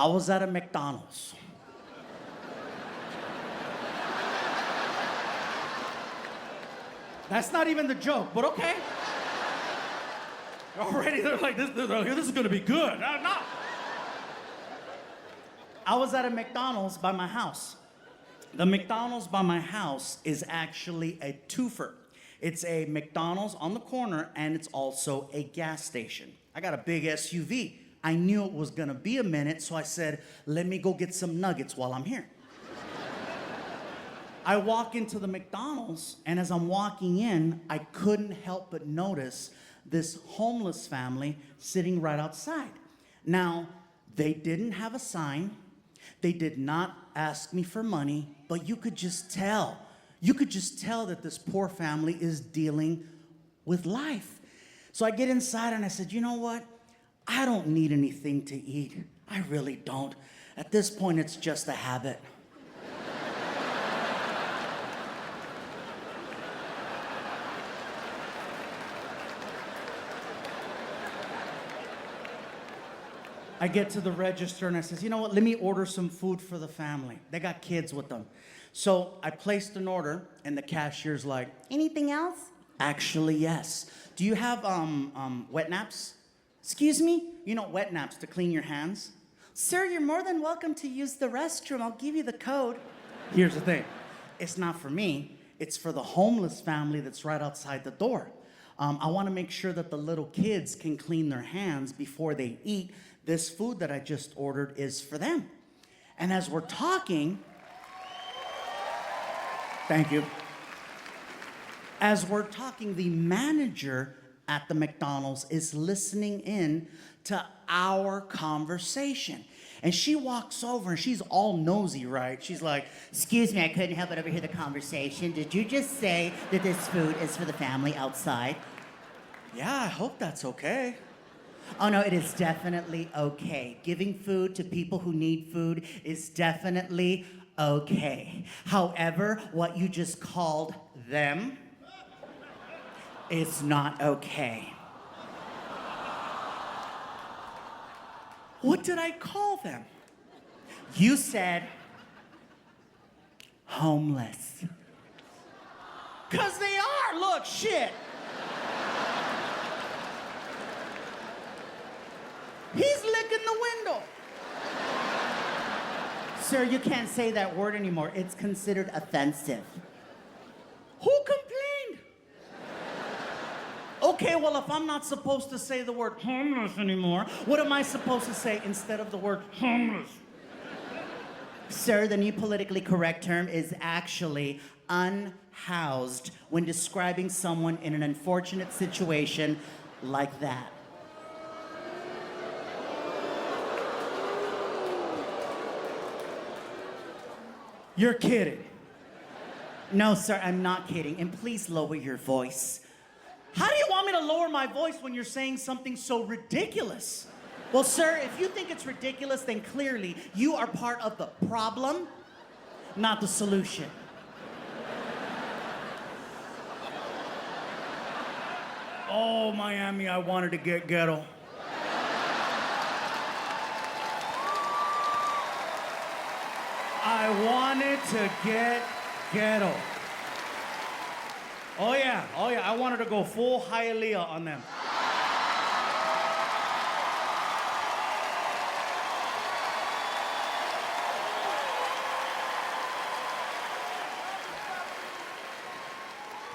I was at a McDonald's. That's not even the joke, but okay. Already they're like, this is gonna be good. No. I was at a McDonald's by my house. The McDonald's by my house is actually a twofer. It's a McDonald's on the corner, and it's also a gas station. I got a big SUV. I knew it was gonna be a minute, so I said, let me go get some nuggets while I'm here. I walk into the McDonald's, and as I'm walking in, I couldn't help but notice this homeless family sitting right outside. Now, they didn't have a sign. They did not ask me for money, but you could just tell. You could just tell that this poor family is dealing with life. So I get inside and I said, you know what? I don't need anything to eat. I really don't. At this point, it's just a habit. I get to the register and I says, you know what, let me order some food for the family. They got kids with them. So I placed an order and the cashier's like, anything else? Actually, yes. Do you have wet naps? Excuse me? You know, wet naps to clean your hands? Sir, you're more than welcome to use the restroom. I'll give you the code. Here's the thing. It's not for me. It's for the homeless family that's right outside the door. I want to make sure that the little kids can clean their hands before they eat. This food that I just ordered is for them. And as we're talking, thank you. As we're talking, the manager at the McDonald's is listening in to our conversation. And she walks over and she's all nosy, right? She's like, excuse me, I couldn't help but overhear the conversation. Did you just say that this food is for the family outside? Yeah, I hope that's okay. Oh no, it is definitely okay. Giving food to people who need food is definitely okay. However, what you just called them is not okay. What did I call them? You said homeless. 'Cause they are, look, shit. He's licking the window. Sir, you can't say that word anymore. It's considered offensive. Who complained? Okay, well, if I'm not supposed to say the word homeless anymore, what am I supposed to say instead of the word homeless? Sir, the new politically correct term is actually unhoused when describing someone in an unfortunate situation like that. You're kidding. No, sir, I'm not kidding. And please lower your voice. How do you want me to lower my voice when you're saying something so ridiculous? Well, sir, if you think it's ridiculous, then clearly you are part of the problem, not the solution. Oh, Miami, I wanted to get ghetto. I wanted to get ghetto. Oh yeah, I wanted to go full Hialeah on them.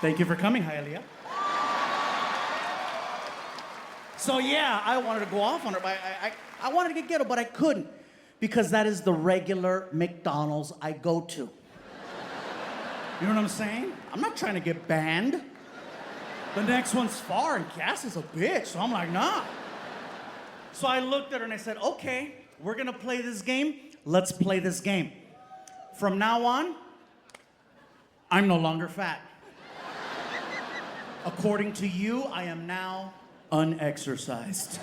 Thank you for coming, Hialeah. So yeah, I wanted to go off on it, but I wanted to get ghetto, but I couldn't. Because that is the regular McDonald's I go to. You know what I'm saying? I'm not trying to get banned. The next one's far and gas is a bitch, so I'm like, nah. So I looked at her and I said, okay, we're gonna play this game. Let's play this game. From now on, I'm no longer fat. According to you, I am now unexercised.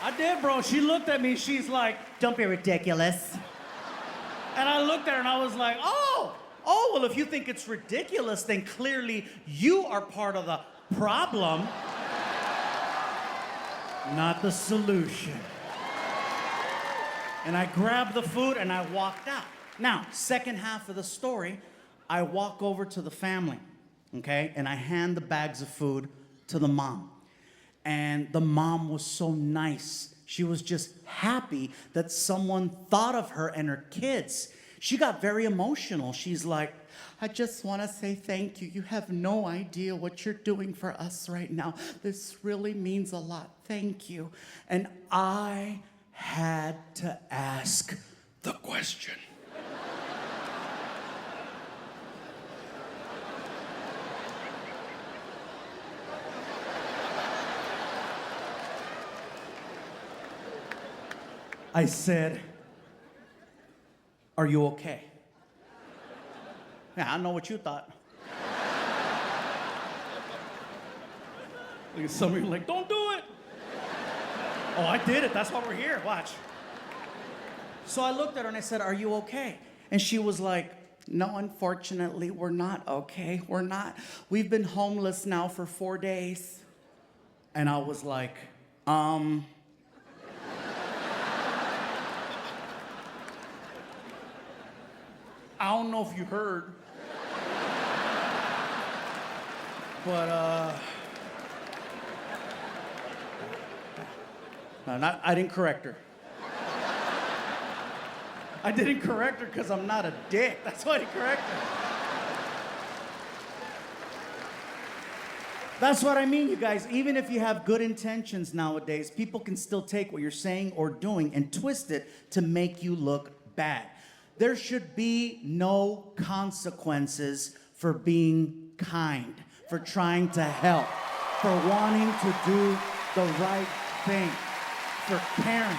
I did, bro. She looked at me. She's like, don't be ridiculous. And I looked at her and I was like, oh, well, if you think it's ridiculous, then clearly you are part of the problem, not the solution. And I grabbed the food and I walked out. Now, second half of the story, I walk over to the family, okay? And I hand the bags of food to the mom. And the mom was so nice. She was just happy that someone thought of her and her kids. She got very emotional. She's like, I just want to say thank you. You have no idea what you're doing for us right now. This really means a lot. Thank you. And I had to ask the question. I said, are you okay? Yeah, I know what you thought. Look at some of you like, don't do it. Oh, I did it. That's why we're here. Watch. So I looked at her and I said, are you okay? And she was like, no, unfortunately, we're not okay. We're not. We've been homeless now for 4 days. And I was like, I don't know if you heard, but I didn't correct her. I didn't correct her because I'm not a dick. That's why I didn't correct her. That's what I mean, you guys. Even if you have good intentions nowadays, people can still take what you're saying or doing and twist it to make you look bad. There should be no consequences for being kind, for trying to help, for wanting to do the right thing, for caring.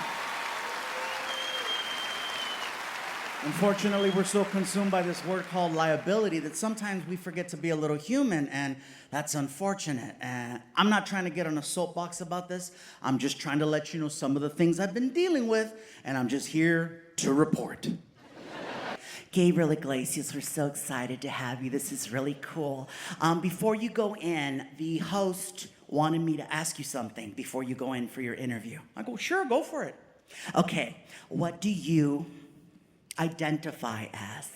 Unfortunately, we're so consumed by this word called liability that sometimes we forget to be a little human, and that's unfortunate. And I'm not trying to get on a soapbox about this. I'm just trying to let you know some of the things I've been dealing with, and I'm just here to report. Gabriel Iglesias, we're so excited to have you. This is really cool. Before you go in, the host wanted me to ask you something before you go in for your interview. I go, sure, go for it. Okay, what do you identify as?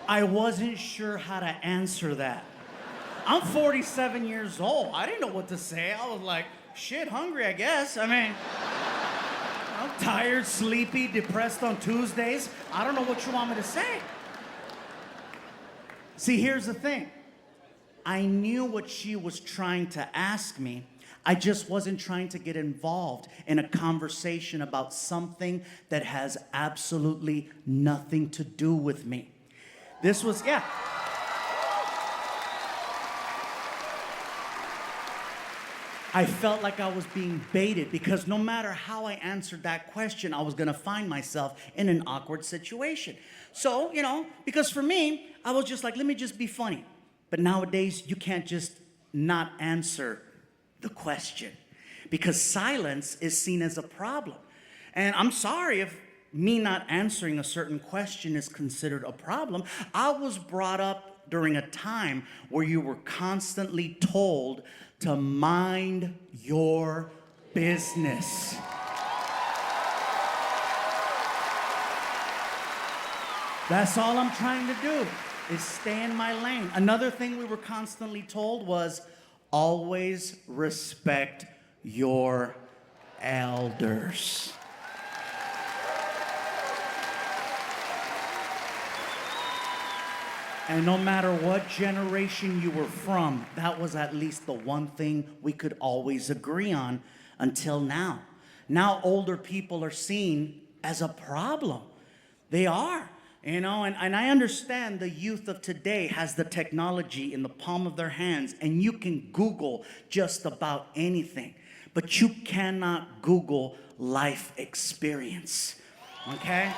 I wasn't sure how to answer that. I'm 47 years old. I didn't know what to say. I was like, shit, hungry, I guess. I mean, I'm tired, sleepy, depressed on Tuesdays. I don't know what you want me to say. See, here's the thing. I knew what she was trying to ask me. I just wasn't trying to get involved in a conversation about something that has absolutely nothing to do with me. This was, yeah. I felt like I was being baited because no matter how I answered that question, I was gonna find myself in an awkward situation. So, because for me, I was just like, let me just be funny. But nowadays, you can't just not answer the question because silence is seen as a problem. And I'm sorry if me not answering a certain question is considered a problem. I was brought up during a time where you were constantly told to mind your business. That's all I'm trying to do, is stay in my lane. Another thing we were constantly told was always respect your elders. And no matter what generation you were from, that was at least the one thing we could always agree on until now. Now older people are seen as a problem. They are, and I understand the youth of today has the technology in the palm of their hands, and you can Google just about anything, but you cannot Google life experience, okay?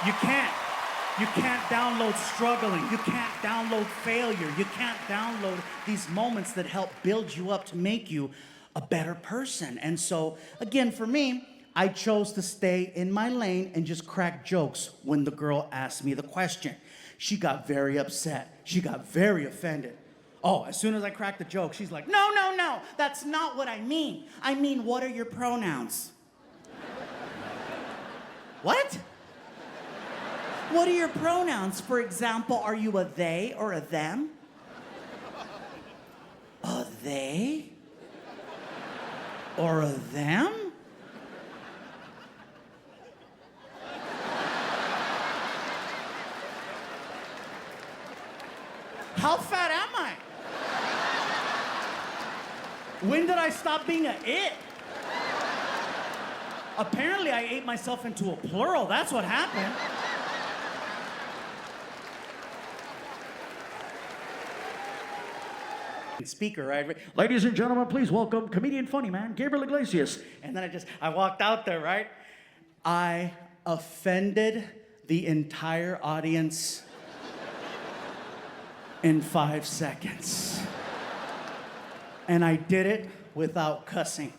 You can't. You can't download struggling. You can't download failure. You can't download these moments that help build you up to make you a better person. And so, again, for me, I chose to stay in my lane and just crack jokes when the girl asked me the question. She got very upset. She got very offended. Oh, as soon as I cracked the joke, she's like, no, no, no, that's not what I mean. I mean, what are your pronouns? What? What are your pronouns? For example, are you a they or a them? A they? Or a them? How fat am I? When did I stop being a it? Apparently, I ate myself into a plural. That's what happened. Speaker, right? Ladies and gentlemen, please welcome comedian funny man, Gabriel Iglesias. And then I walked out there, right? I offended the entire audience in 5 seconds. And I did it without cussing.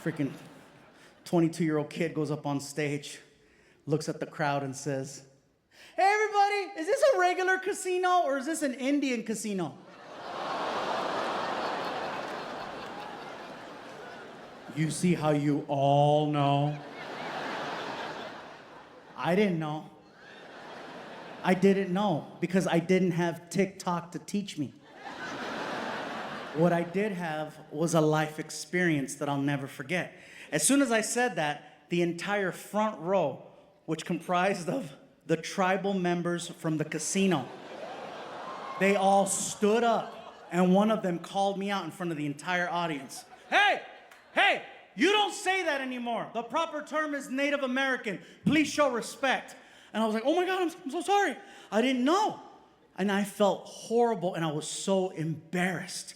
Freaking 22-year-old kid goes up on stage, looks at the crowd and says, "Hey everybody, is this a regular casino or is this an Indian casino?" You see how you all know? I didn't know. I didn't know because I didn't have TikTok to teach me. What I did have was a life experience that I'll never forget. As soon as I said that, the entire front row, which comprised of the tribal members from the casino, they all stood up, and one of them called me out in front of the entire audience. Hey, you don't say that anymore. The proper term is Native American. Please show respect. And I was like, oh my God, I'm so sorry. I didn't know. And I felt horrible, and I was so embarrassed.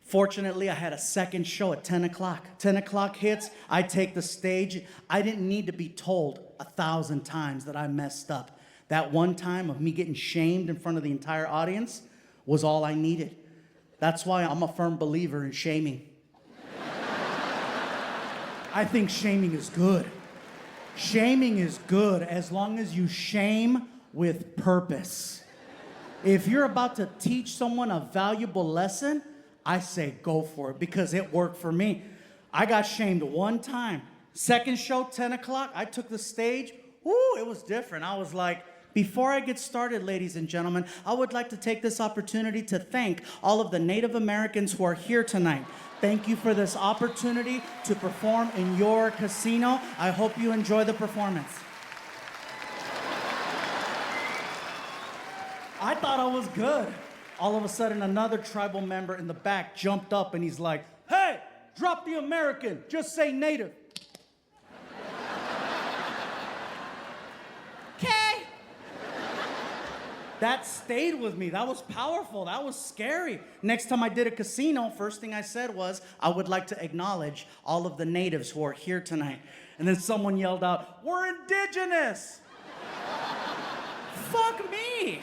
Fortunately, I had a second show at 10 o'clock. 10 o'clock hits, I take the stage. I didn't need to be told 1,000 times that I messed up. That one time of me getting shamed in front of the entire audience was all I needed. That's why I'm a firm believer in shaming. I think shaming is good. Shaming is good as long as you shame with purpose. If you're about to teach someone a valuable lesson, I say go for it because it worked for me. I got shamed one time. Second show, 10 o'clock, I took the stage. Woo, it was different. I was like, before I get started, ladies and gentlemen, I would like to take this opportunity to thank all of the Native Americans who are here tonight. Thank you for this opportunity to perform in your casino. I hope you enjoy the performance. I thought I was good. All of a sudden, another tribal member in the back jumped up and he's like, "Hey, drop the American, just say Native." Okay. That stayed with me. That was powerful. That was scary. Next time I did a casino, first thing I said was, I would like to acknowledge all of the natives who are here tonight. And then someone yelled out, "We're Indigenous." Fuck me.